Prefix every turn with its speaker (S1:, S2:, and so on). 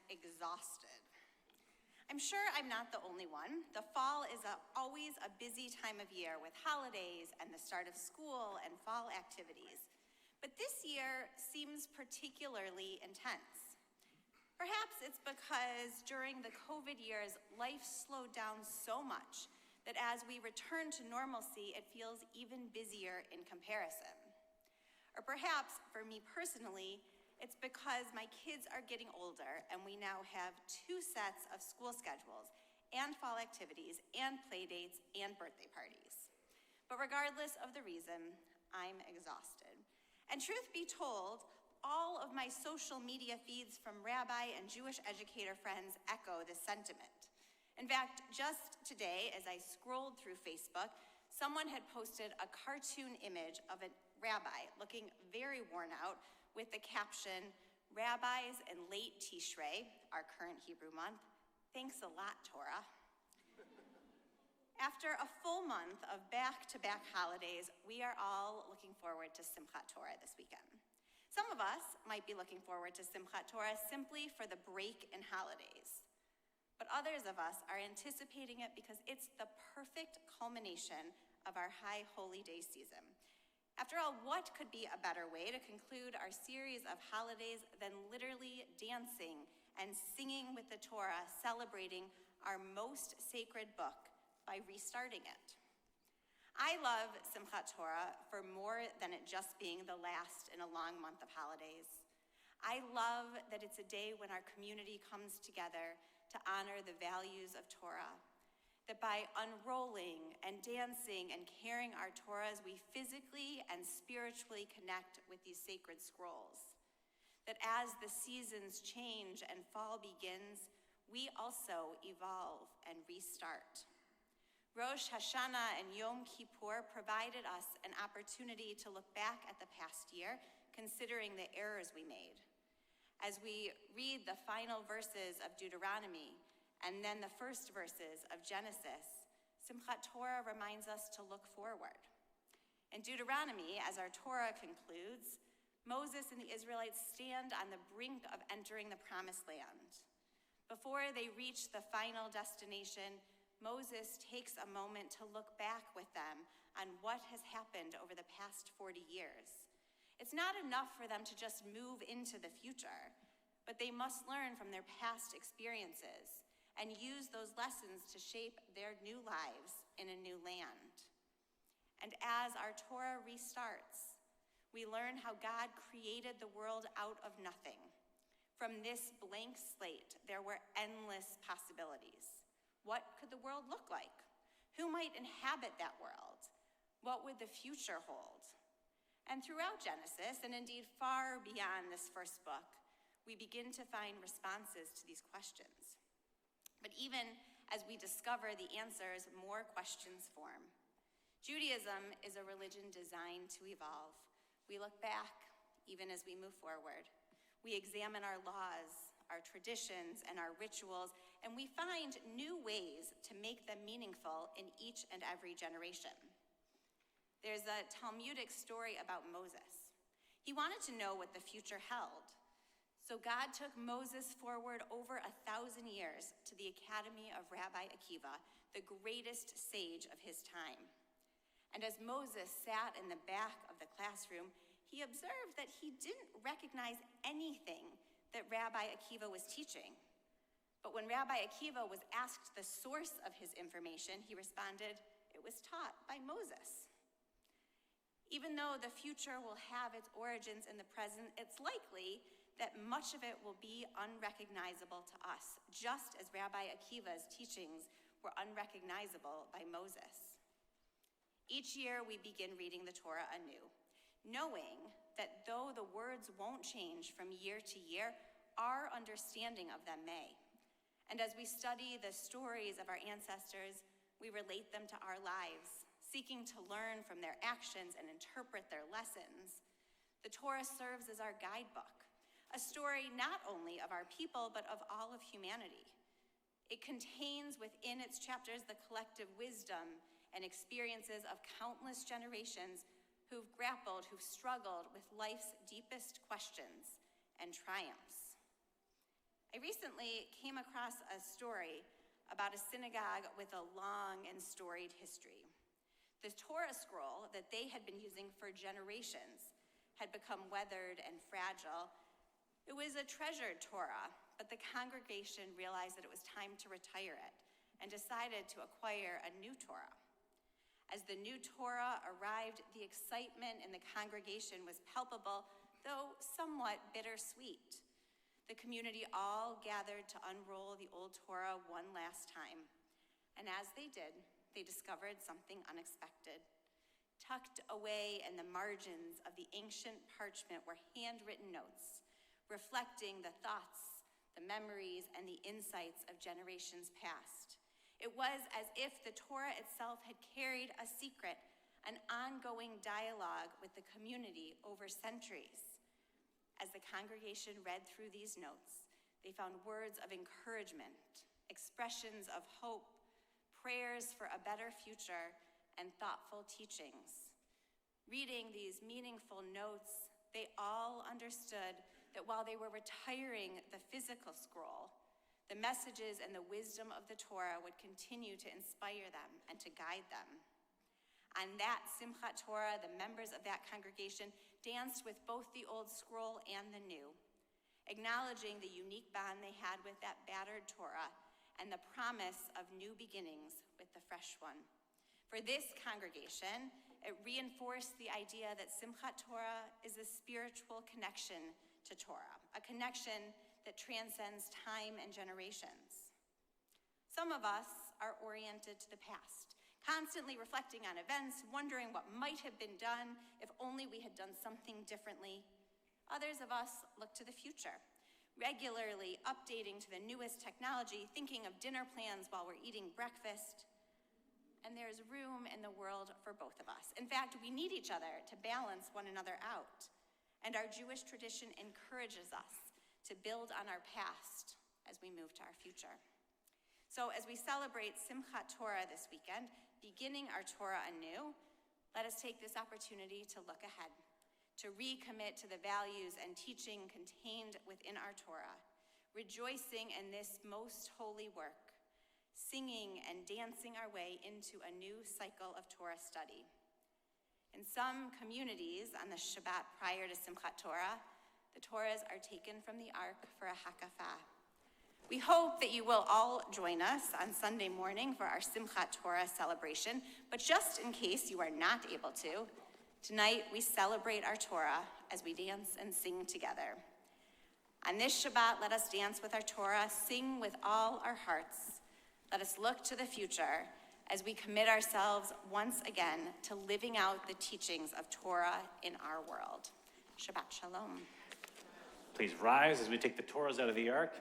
S1: exhausted. I'm sure I'm not the only one. The fall is always a busy time of year with holidays and the start of school and fall activities. But this year seems particularly intense. Perhaps it's because during the COVID years, life slowed down so much that as we return to normalcy, it feels even busier in comparison. Or perhaps, for me personally, it's because my kids are getting older and we now have 2 sets of school schedules and fall activities and play dates and birthday parties. But regardless of the reason, I'm exhausted. And truth be told, all of my social media feeds from rabbi and Jewish educator friends echo this sentiment. In fact, just today, as I scrolled through Facebook, someone had posted a cartoon image of a rabbi looking very worn out with the caption, "Rabbis in late Tishrei," our current Hebrew month, "Thanks a lot, Torah." After a full month of back-to-back holidays, we are all looking forward to Simchat Torah this weekend. Some of us might be looking forward to Simchat Torah simply for the break in holidays. But others of us are anticipating it because it's the perfect culmination of our High Holy Day season. After all, what could be a better way to conclude our series of holidays than literally dancing and singing with the Torah, celebrating our most sacred book by restarting it? I love Simchat Torah for more than it just being the last in a long month of holidays. I love that it's a day when our community comes together to honor the values of Torah, that by unrolling and dancing and carrying our Torahs, we physically and spiritually connect with these sacred scrolls. That as the seasons change and fall begins, we also evolve and restart. Rosh Hashanah and Yom Kippur provided us an opportunity to look back at the past year, considering the errors we made. As we read the final verses of Deuteronomy and then the first verses of Genesis, Simchat Torah reminds us to look forward. In Deuteronomy, as our Torah concludes, Moses and the Israelites stand on the brink of entering the Promised Land. Before they reach the final destination, Moses takes a moment to look back with them on what has happened over the past 40 years. It's not enough for them to just move into the future, but they must learn from their past experiences and use those lessons to shape their new lives in a new land. And as our Torah restarts, we learn how God created the world out of nothing. From this blank slate, there were endless possibilities. What could the world look like? Who might inhabit that world? What would the future hold? And throughout Genesis, and indeed far beyond this first book, we begin to find responses to these questions. But even as we discover the answers, more questions form. Judaism is a religion designed to evolve. We look back, even as we move forward. We examine our laws, our traditions, and our rituals, and we find new ways to make them meaningful in each and every generation. There's a Talmudic story about Moses. He wanted to know what the future held. So God took Moses forward over 1,000 years to the academy of Rabbi Akiva, the greatest sage of his time. And as Moses sat in the back of the classroom, he observed that he didn't recognize anything that Rabbi Akiva was teaching. But when Rabbi Akiva was asked the source of his information, he responded, "It was taught by Moses." Even though the future will have its origins in the present, it's likely that much of it will be unrecognizable to us, just as Rabbi Akiva's teachings were unrecognizable by Moses. Each year, we begin reading the Torah anew, knowing that though the words won't change from year to year, our understanding of them may. And as we study the stories of our ancestors, we relate them to our lives, seeking to learn from their actions and interpret their lessons. The Torah serves as our guidebook, a story not only of our people, but of all of humanity. It contains within its chapters the collective wisdom and experiences of countless generations who've grappled, who've struggled with life's deepest questions and triumphs. I recently came across a story about a synagogue with a long and storied history. The Torah scroll that they had been using for generations had become weathered and fragile. It was a treasured Torah, but the congregation realized that it was time to retire it and decided to acquire a new Torah. As the new Torah arrived, the excitement in the congregation was palpable, though somewhat bittersweet. The community all gathered to unroll the old Torah one last time. And as they did, they discovered something unexpected. Tucked away in the margins of the ancient parchment were handwritten notes, reflecting the thoughts, the memories, and the insights of generations past. It was as if the Torah itself had carried a secret, an ongoing dialogue with the community over centuries. As the congregation read through these notes, they found words of encouragement, expressions of hope, prayers for a better future, and thoughtful teachings. Reading these meaningful notes, they all understood that while they were retiring the physical scroll, the messages and the wisdom of the Torah would continue to inspire them and to guide them. On that Simchat Torah, the members of that congregation danced with both the old scroll and the new, acknowledging the unique bond they had with that battered Torah and the promise of new beginnings with the fresh one. For this congregation, it reinforced the idea that Simchat Torah is a spiritual connection to Torah, a connection that transcends time and generations. Some of us are oriented to the past, constantly reflecting on events, wondering what might have been done if only we had done something differently. Others of us look to the future, regularly updating to the newest technology, thinking of dinner plans while we're eating breakfast. And there's room in the world for both of us. In fact, we need each other to balance one another out. And our Jewish tradition encourages us to build on our past as we move to our future. So as we celebrate Simchat Torah this weekend, beginning our Torah anew, let us take this opportunity to look ahead, to recommit to the values and teaching contained within our Torah, rejoicing in this most holy work, singing and dancing our way into a new cycle of Torah study. In some communities on the Shabbat prior to Simchat Torah, the Torahs are taken from the ark for a hakafah. We hope that you will all join us on Sunday morning for our Simchat Torah celebration, but just in case you are not able to, tonight we celebrate our Torah as we dance and sing together. On this Shabbat, let us dance with our Torah, sing with all our hearts. Let us look to the future as we commit ourselves once again to living out the teachings of Torah in our world. Shabbat Shalom.
S2: Please rise as we take the Torahs out of the ark.